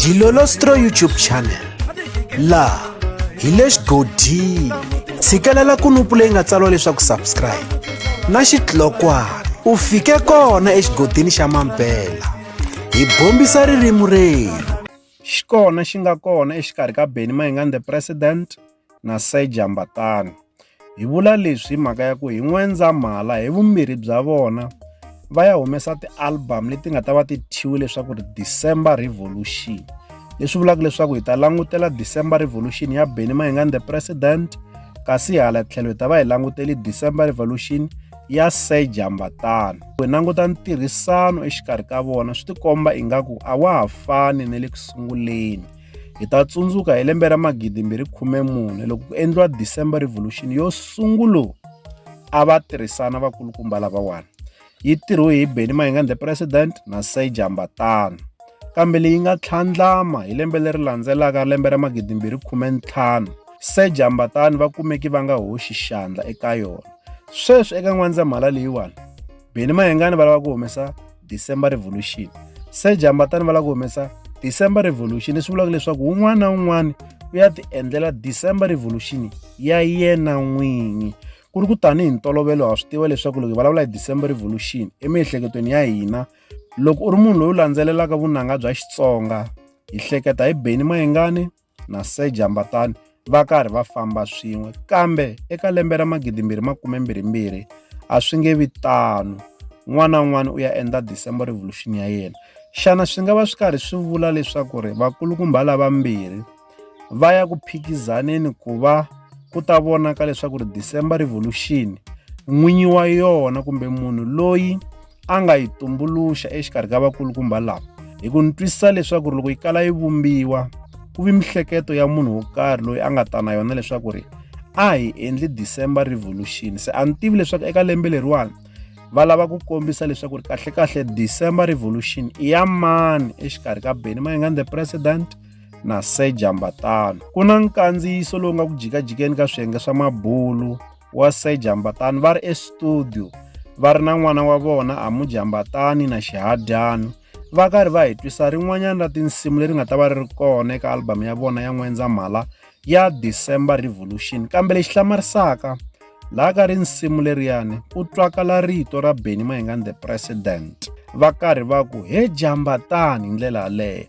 Dilolostro YouTube channel laha hi le xigodini tshikelela kunupu leyi nga tsariwa leswaku subscribe na xitlokwana u fike kona exigodini xa mampela hi bombisa ririmi renu xikona xi nga kona exikarhi ka Benny Mayengani the president na Jambatani. Hi vula leswi hi mhaka ya ku hi N'wendzamhala hi vumbirhi bya vona va ya humesa ti-album leti nga ta va ti thyiwe leswaku ri December Revolution. Leswi vulaka leswaku hi ta langutela December Revolution ya Benny Mayengani the president, kasi hala tlhelo hi ta va hi languteli December Revolution ya Jambatani. Hi languta ntirhisano exikarhi ka vona swi tikomba ingaku a wa ha fani na le ku sunguleni. Hi ta tsundzuka hi lembe ra 2014 loko ku endliwa December Revolution yo sungulo a va tirhisana vakulukumba lavawani. Yi tirhiwe hi Benny Mayengani the president na Jambatani. Kambe leyi nga tlhandlama hi lembe leri landzelaka lembe ra 2015 Jambatani va kumeki va nga hoxi xandla eka yona. Sweswi eka N'wendzamhala leyiwani Benny Mayengani va lava ku humesa December Revolution, Jambatani va lava ku humesa December Revolution. Leswi vulaka leswaku un'wana na un'wana u ya ti endlela December Revolution ya yena n'winyi. Ku ri ku tanihi ntolovelo ha swi tiva leswaku loko hi vulavula hi December Revolution emiehleketweni ya hina, loko u ri munhu loyi u landzelelaka vunanga bya Xitsonga, hi hleketa hi Benny Mayengani na Jambatani va karhi va famba swin'we. Kambe eka lembe ra 2022 a swi nge vi tano, un'wana na un'wana u ya endla December Revolution ya yena. Xana swi nga va swi karhi swi vula leswaku ri vakulukumba lavambirhi va ya ku phikizaneni ku va ku ta vonaka leswaku ri December Revolution n'winyi wa yona kumbe munhu loyi a nga yi tumbuluxa exikarhi ka vakulukumba lava, hi ku ni twisisa leswaku loko yi kala yi vumbiwa ku vi mihleketo ya munhu wo karhi loyi a nga ta na yona leswaku ri a hi endli December Revolution. Se a ni tivi leswaku eka lembe leriwani va lava ku kombisa leswaku ri kahlekahle December Revolution i ya mani exikarhi ka Benny Mayengani the president na Jambatani. Ku na nkandziyiso lowu nga ku jikajikeni ka swiyenge swa mabulu wa Jambatani va ri estudio va ri na n'wana wa vona Jambatani na xihadyani va karhi va hi twisa rin'wanyana ra tinsimu leri nga ta va ri ri kona eka album ya vona ya N'wendzamhala ya December Revolution. Kambe lexi hlamarisaka laha ka rinsimu leriyani ku twakala rito ra Benny Mayengani the president va karhi va ku he Jambatani hi ndlela yaleyo.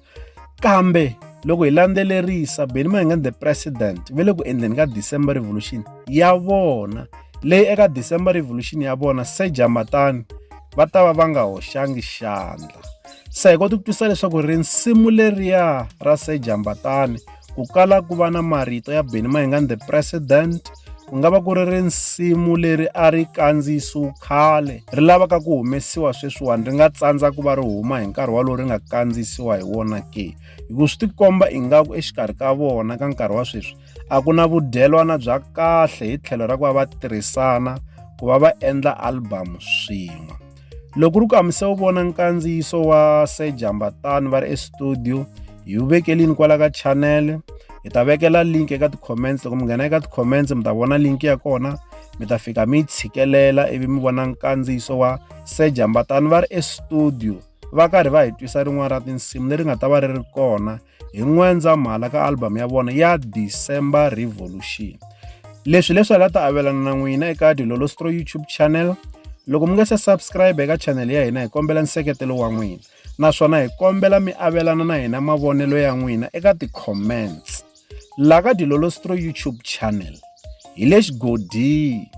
Kambe loko hi landzelerisa Benny Mayengani the president ve le ku endleni ka December Revolution ya vona, leyi eka December Revolution ya vona Jambatani va ta va nga hoxangi xandla. Se hi kota ku twisa leswaku rinsimu leriya ra Jambatani ku kala ku va na marito ya Benny Mayengani the president ku nga va ku ri rinsimu leri a ri kandziyisiwe khale ri lavaka ku humesiwa sweswiwani, ri nga tsandza ku va ri huma hi nkarhi walowu ri nga kandziyisiwa hi wona ke. Hi ku swi tikomba ingaku exikarhi ka vona ka nkarhi wa sweswi a ku na vudyelwana bya kahle hi tlhelo ra ku va va tirhisana ku va va endla album swin'we. Loko ri ku hamise u vona nkandziyiso wa Jambatani va ri estudio, hi wu vekelini kwala ka channel. Hi ta vekela link eka ti-comments, loko mi nghena eka ti-comments mi ta vona link ya kona, mi ta fika mi yi tshikelela ivi mi vona nkandziyiso wa Jambatani va ri estudio va karhi va hi twisa rin'wana ra tinsimu leri nga ta va ri ri kona hi N'wendzamhala ka album ya vona ya December Revolution. Leswi hi ta avelana na n'wina eka Dilolostro YouTube channel. Loko mi nga se subscribe eka channel ya hina hi kombela nseketelo wa n'wina, naswona hi kombela mi avelana na hina mavonelo ya n'wina eka ti-comments laha ka Dilolostro YouTube channel. Hi le xigodini.